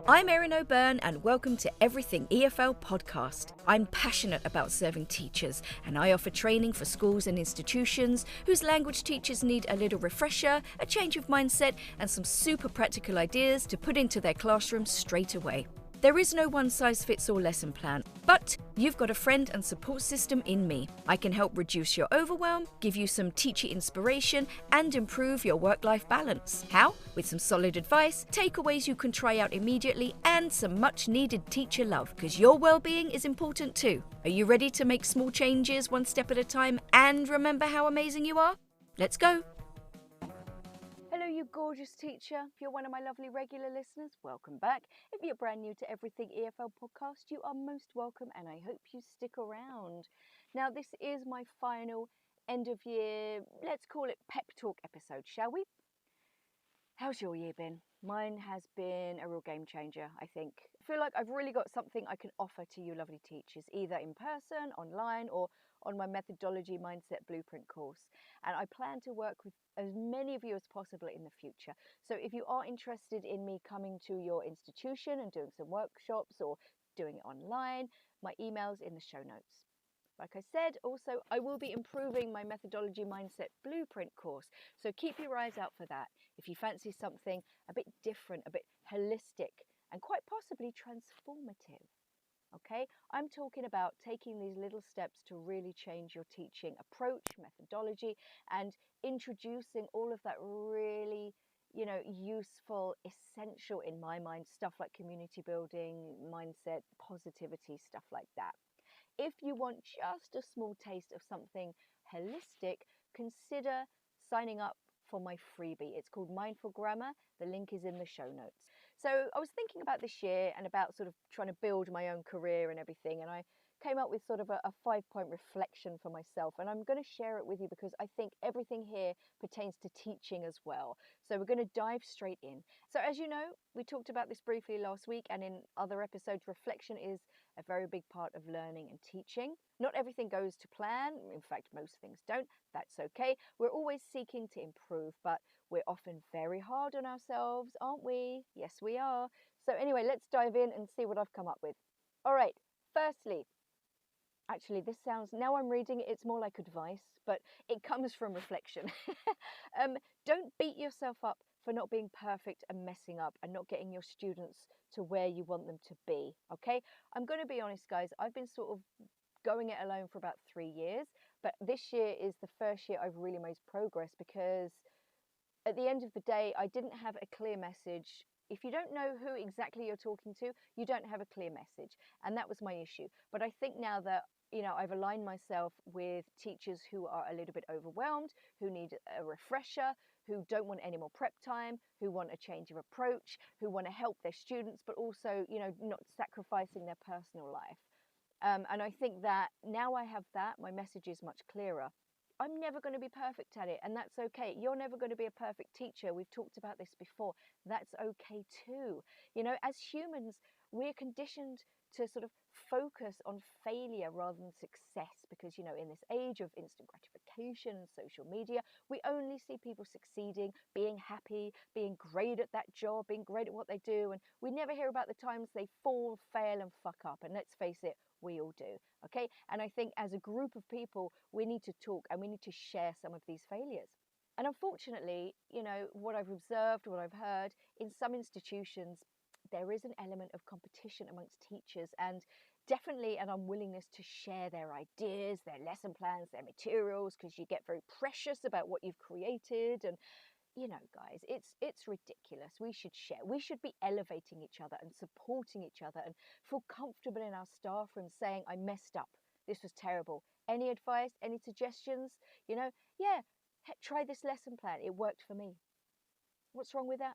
I'm Erin O'Byrne and welcome to Everything EFL podcast. I'm passionate about serving teachers and I offer training for schools and institutions whose language teachers need a little refresher, a change of mindset and some super practical ideas to put into their classrooms straight away. There is no one-size-fits-all lesson plan, but you've got a friend and support system in me. I can help reduce your overwhelm, give you some teacher inspiration, and improve your work-life balance. How? With some solid advice, takeaways you can try out immediately, and some much-needed teacher love, because your well-being is important too. Are you ready to make small changes one step at a time and remember how amazing you are? Let's go! Hello, you gorgeous teacher. If you're one of my lovely regular listeners, welcome back. If you're brand new to Everything EFL podcast, you are most welcome and I hope you stick around. Now, this is my final end of year, let's call it pep talk episode, shall we? How's your year been? Mine has been a real game changer, I think. I feel like I've really got something I can offer to you lovely teachers, either in person, online, or on my methodology mindset blueprint course. And I plan to work with as many of you as possible in the future. So if you are interested in me coming to your institution and doing some workshops or doing it online, my email's in the show notes. Like I said, also, I will be improving my methodology mindset blueprint course. So keep your eyes out for that. If you fancy something a bit different, a bit holistic, and quite possibly transformative. Okay, I'm talking about taking these little steps to really change your teaching approach, methodology, and introducing all of that really, useful, essential in my mind stuff like community building, mindset, positivity, stuff like that. If you want just a small taste of something holistic, consider signing up for my freebie. It's called Mindful Grammar. The link is in the show notes. So I was thinking about this year and about sort of trying to build my own career and everything. And I came up with sort of a 5-point reflection for myself. And I'm going to share it with you because I think everything here pertains to teaching as well. So we're going to dive straight in. So as you know, we talked about this briefly last week and in other episodes, reflection is a very big part of learning and teaching. Not everything goes to plan. In fact, most things don't. That's okay. We're always seeking to improve, but we're often very hard on ourselves, aren't we? Yes, we are. So anyway, let's dive in and see what I've come up with. All right. Firstly, actually, this sounds, now I'm reading it, it's more like advice, but it comes from reflection. Don't beat yourself up for not being perfect and messing up and not getting your students to where you want them to be, okay? I'm going to be honest, guys, I've been sort of going it alone for about 3 years, but this year is the first year I've really made progress because at the end of the day, I didn't have a clear message. If you don't know who exactly you're talking to, you don't have a clear message. And that was my issue. But I think now that, I've aligned myself with teachers who are a little bit overwhelmed, who need a refresher, who don't want any more prep time, who want a change of approach, who want to help their students, but also, not sacrificing their personal life. And I think that now I have that, my message is much clearer. I'm never going to be perfect at it, and that's okay. You're never going to be a perfect teacher. We've talked about this before. That's okay too. As humans, we're conditioned to sort of focus on failure rather than success because, in this age of instant gratification and social media, we only see people succeeding, being happy, being great at that job, being great at what they do. And we never hear about the times they fall, fail, and fuck up. And let's face it, we all do. Okay. And I think as a group of people, we need to talk and we need to share some of these failures. And unfortunately, what I've observed, what I've heard in some institutions, there is an element of competition amongst teachers and definitely an unwillingness to share their ideas, their lesson plans, their materials, because you get very precious about what you've created. And guys, it's ridiculous. We should share. We should be elevating each other and supporting each other and feel comfortable in our staff room saying, I messed up. This was terrible. Any advice, any suggestions? Yeah, try this lesson plan. It worked for me. What's wrong with that?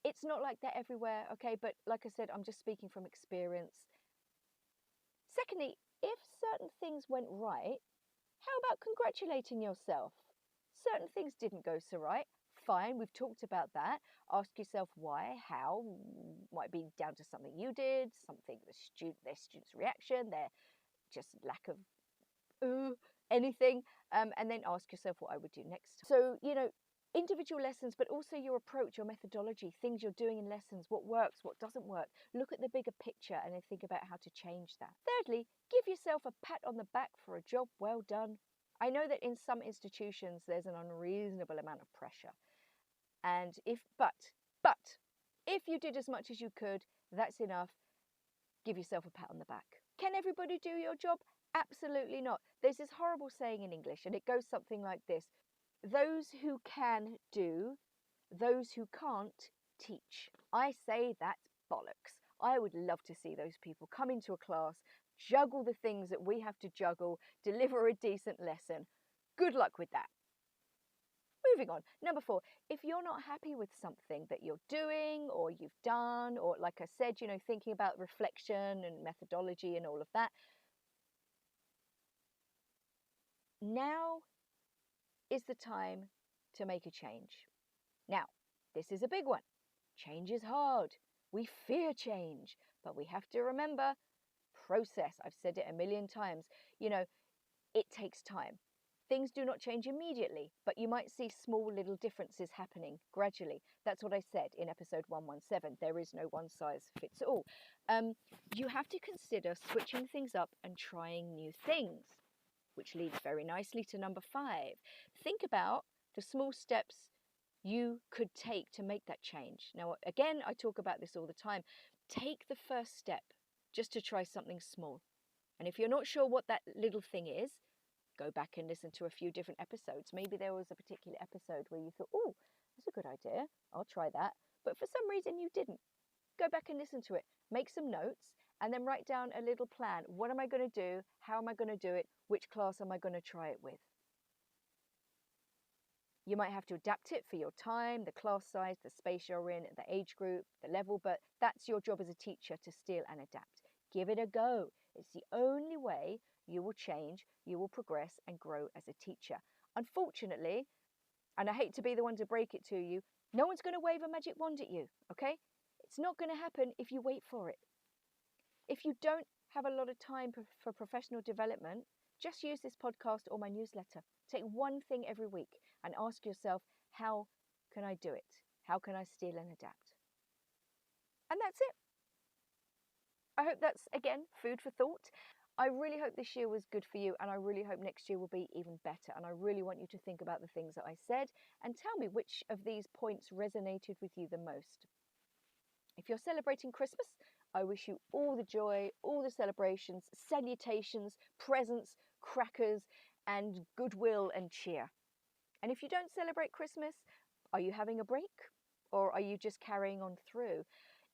It's not like that everywhere, okay? But like I said, I'm just speaking from experience. Secondly, if certain things went right, how about congratulating yourself? Certain things didn't go so right. Fine, we've talked about that. Ask yourself why, how. Might be down to something you did, something their student's reaction, their just lack of anything. And then ask yourself what I would do next. So, Individual lessons, but also your approach, your methodology, things you're doing in lessons, what works, what doesn't work. Look at the bigger picture and then think about how to change that. Thirdly, give yourself a pat on the back for a job well done. I know that in some institutions there's an unreasonable amount of pressure. And but if you did as much as you could, that's enough. Give yourself a pat on the back. Can everybody do your job? Absolutely not. There's this horrible saying in English, and it goes something like this: those who can do, those who can't teach. I say that's bollocks. I would love to see those people come into a class, juggle the things that we have to juggle, deliver a decent lesson. Good luck with that. Moving on. Number 4, if you're not happy with something that you're doing or you've done, or like I said, thinking about reflection and methodology and all of that, now is the time to make a change. Now, this is a big one. Change is hard. We fear change, but we have to remember process. I've said it a million times. It takes time. Things do not change immediately, but you might see small little differences happening gradually. That's what I said in episode 117. There is no one size fits all. You have to consider switching things up and trying new things, which leads very nicely to number 5. Think about the small steps you could take to make that change. Now, again, I talk about this all the time. Take the first step just to try something small. And if you're not sure what that little thing is, go back and listen to a few different episodes. Maybe there was a particular episode where you thought, oh, that's a good idea. I'll try that. But for some reason you didn't. Go back and listen to it. Make some notes and then write down a little plan. What am I going to do? How am I going to do it? Which class am I going to try it with? You might have to adapt it for your time, the class size, the space you're in, the age group, the level, but that's your job as a teacher to steal and adapt. Give it a go. It's the only way you will change, you will progress and grow as a teacher. Unfortunately, and I hate to be the one to break it to you, no one's going to wave a magic wand at you, okay? It's not going to happen if you wait for it. If you don't have a lot of time for professional development, just use this podcast or my newsletter. Take one thing every week and ask yourself, how can I do it? How can I steal and adapt? And that's it. I hope that's, again, food for thought. I really hope this year was good for you, and I really hope next year will be even better. And I really want you to think about the things that I said and tell me which of these points resonated with you the most. If you're celebrating Christmas, I wish you all the joy, all the celebrations, salutations, presents, crackers, and goodwill and cheer. And if you don't celebrate Christmas, are you having a break? Or are you just carrying on through?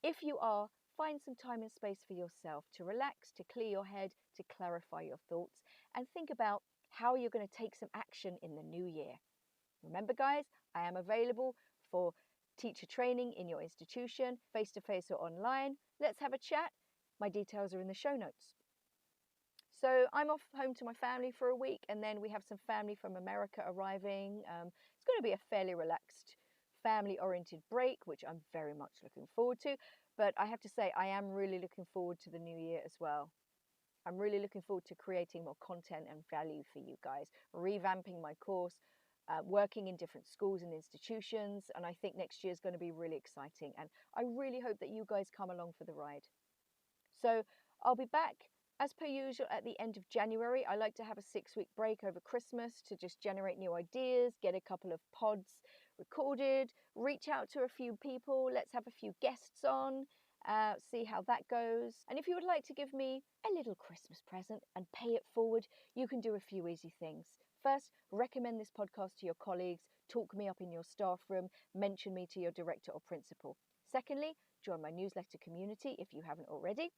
If you are, find some time and space for yourself to relax, to clear your head, to clarify your thoughts, and think about how you're going to take some action in the new year. Remember, guys, I am available for teacher training in your institution, face-to-face or online. Let's have a chat. My details are in the show notes. So I'm off home to my family for a week, and then we have some family from America arriving. It's going to be a fairly relaxed, family-oriented break, which I'm very much looking forward to. But I have to say, I am really looking forward to the new year as well. I'm really looking forward to creating more content and value for you guys, revamping my course, working in different schools and institutions. And I think next year is going to be really exciting. And I really hope that you guys come along for the ride. So I'll be back as per usual at the end of January. I like to have a 6-week break over Christmas to just generate new ideas, get a couple of pods recorded, reach out to a few people. Let's have a few guests on, see how that goes. And if you would like to give me a little Christmas present and pay it forward, you can do a few easy things. First, recommend this podcast to your colleagues, talk me up in your staff room, mention me to your director or principal. Secondly, join my newsletter community if you haven't already.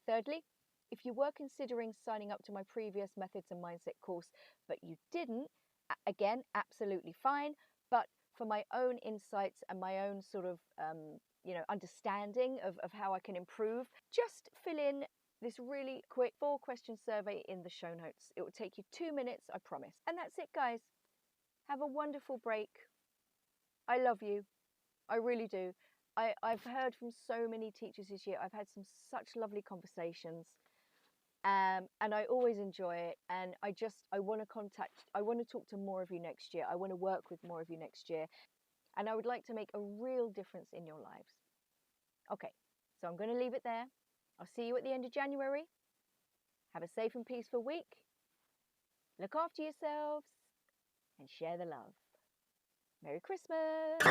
Thirdly, if you were considering signing up to my previous Methods and Mindset course, but you didn't, again, absolutely fine. But for my own insights and my own sort of, understanding of how I can improve, just fill in this really quick 4-question survey in the show notes. It will take you 2 minutes, I promise. And that's it, guys. Have a wonderful break. I love you. I really do. I've heard from so many teachers this year. I've had such lovely conversations. And I always enjoy it. And I want to talk to more of you next year. I want to work with more of you next year. And I would like to make a real difference in your lives. Okay, so I'm going to leave it there. I'll see you at the end of January. Have a safe and peaceful week. Look after yourselves and share the love. Merry Christmas!